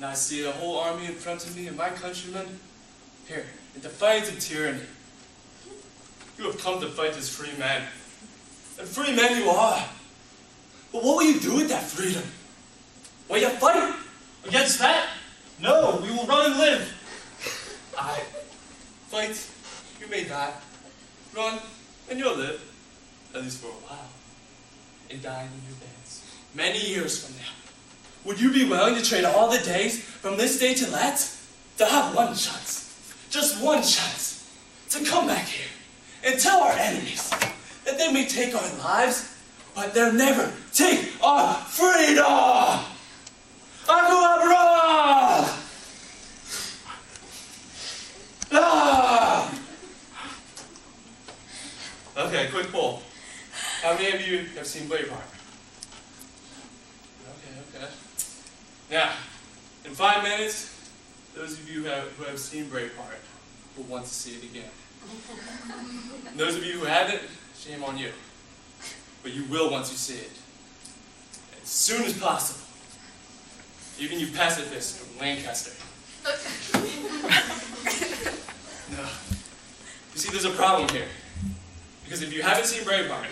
I see a whole army in front of me, and my countrymen, here, in defiance of tyranny. You have come to fight as free men. And free men you are. But what will you do with that freedom? Will you fight against that? No, we will run and live. I fight, you may die. Run, and you'll live. At least for a while. And die in your beds. Many years from now. Would you be willing to trade all the days from this day to that? To have one chance. Just one chance. To come back here. And tell our enemies that they may take our lives, but they'll never take our freedom! Aku Abra! Ah! Okay, quick poll. How many of you have seen Braveheart? Okay. Now, in 5 minutes, those of you who have seen Braveheart will want to see it again. And those of you who haven't, shame on you. But you will want to see it. As soon as possible. Even you pacifists from Lancaster. No. You see, there's a problem here. Because if you haven't seen Braveheart,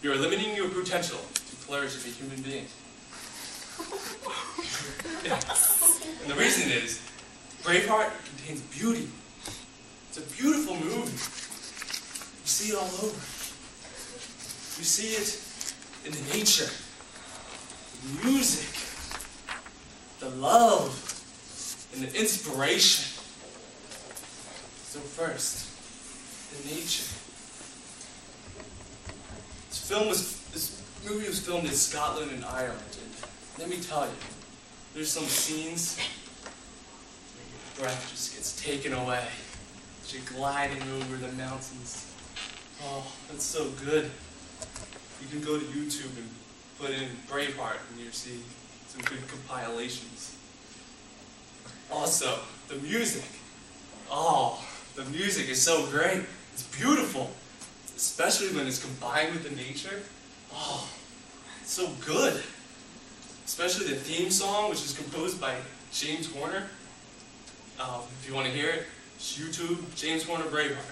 you're limiting your potential to flourish as a human being. Yeah. And the reason is, Braveheart contains beauty. It's a beautiful movie. You see it all over. You see it in the nature, the music, the love, and the inspiration. So first, the nature. This movie was filmed in Scotland and Ireland, and let me tell you, there's some scenes where your breath just gets taken away. You're gliding over the mountains. Oh, that's so good. You can go to YouTube and put in Braveheart and you'll see some good compilations. Also, the music. Oh, the music is so great. It's beautiful. Especially when it's combined with the nature. Oh, it's so good. Especially the theme song, which is composed by James Horner. If you want to hear it, it's YouTube, James Horner Braveheart.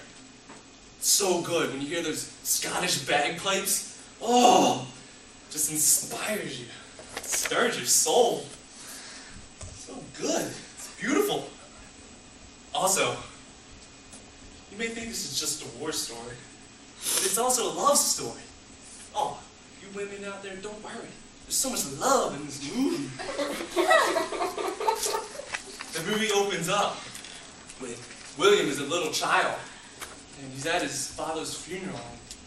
It's so good when you hear those Scottish bagpipes. Oh, just inspires you. It stirs your soul. So good. It's beautiful. Also, you may think this is just a war story, but it's also a love story. Oh, you women out there, don't worry. There's so much love in this movie. The movie opens up with William as a little child, and he's at his father's funeral,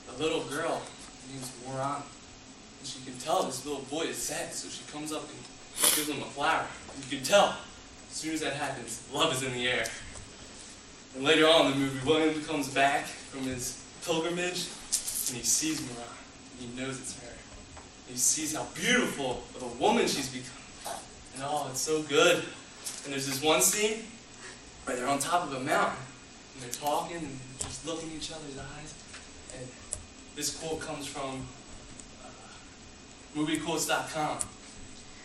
and a little girl named Moran. And she can tell this little boy is sad, so she comes up and gives him a flower. And you can tell, as soon as that happens, love is in the air. And later on in the movie, William comes back from his pilgrimage, and he sees Moran, and he knows it's her. And he sees how beautiful of a woman she's become. And oh, it's so good. And there's this one scene where they're on top of a mountain, and they're talking and just looking in each other's eyes. And this quote comes from moviequotes.com.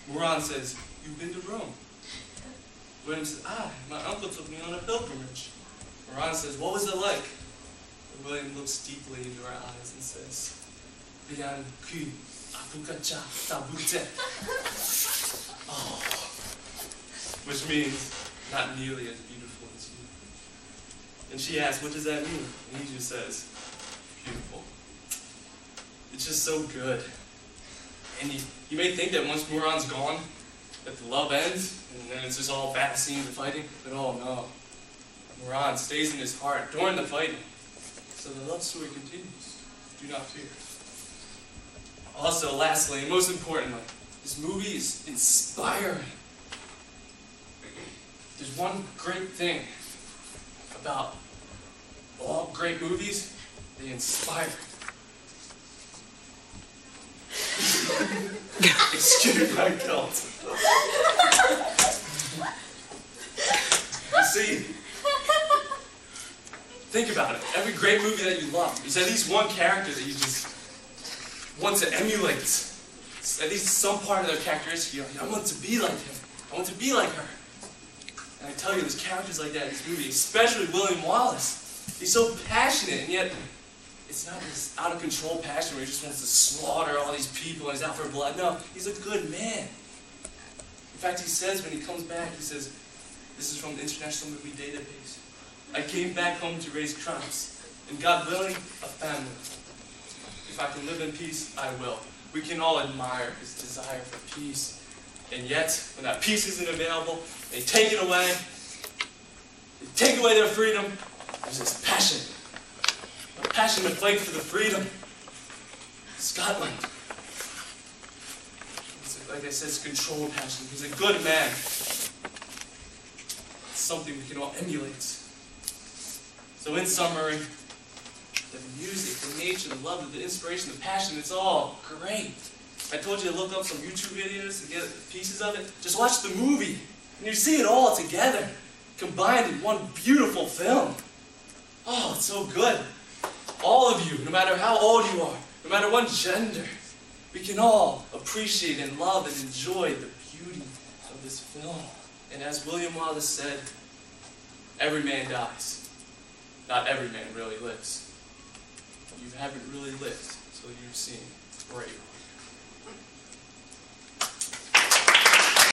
Moran says, "You've been to Rome." William says, my uncle took me on a pilgrimage. Moran says, "What was it like?" And William looks deeply into her eyes and says, "Bian ku apukacha tabute." Oh. Which means, not nearly as beautiful as you. And she asks, "What does that mean?" And he just says, "Beautiful." It's just so good. And you may think that once Moran's gone, that the love ends, and then it's just all battle scenes and fighting, but oh no. Moran stays in his heart during the fighting. So the love story continues. Do not fear. Also, lastly, and most importantly, this movie is inspiring. There's one great thing about all great movies: they inspire. Excuse my guilt. You see, think about it. Every great movie that you love, there's at least one character that you just want to emulate. At least some part of their characteristic, I want to be like him. I want to be like her. And I tell you, there's characters like that in this movie, especially William Wallace. He's so passionate, and yet it's not this out-of-control passion where he just wants to slaughter all these people and he's out for blood. No, he's a good man. In fact, he says when he comes back, he says, this is from the International Movie Database. I came back home to raise crops, and God willing, a family. If I can live in peace, I will. We can all admire his desire for peace. And yet, when that peace isn't available, they take it away. They take away their freedom. There's this passion. A passion to fight for the freedom. Scotland. Like I said, it's controlled passion. He's a good man. It's something we can all emulate. So in summary, the music, the nature, the love, the inspiration, the passion, it's all great. I told you to look up some YouTube videos to get pieces of it. Just watch the movie, and you see it all together, combined in one beautiful film. Oh, it's so good. All of you, no matter how old you are, no matter what gender, we can all appreciate and love and enjoy the beauty of this film. And as William Wallace said, every man dies. Not every man really lives. You haven't really lived, so you've seen Braveheart.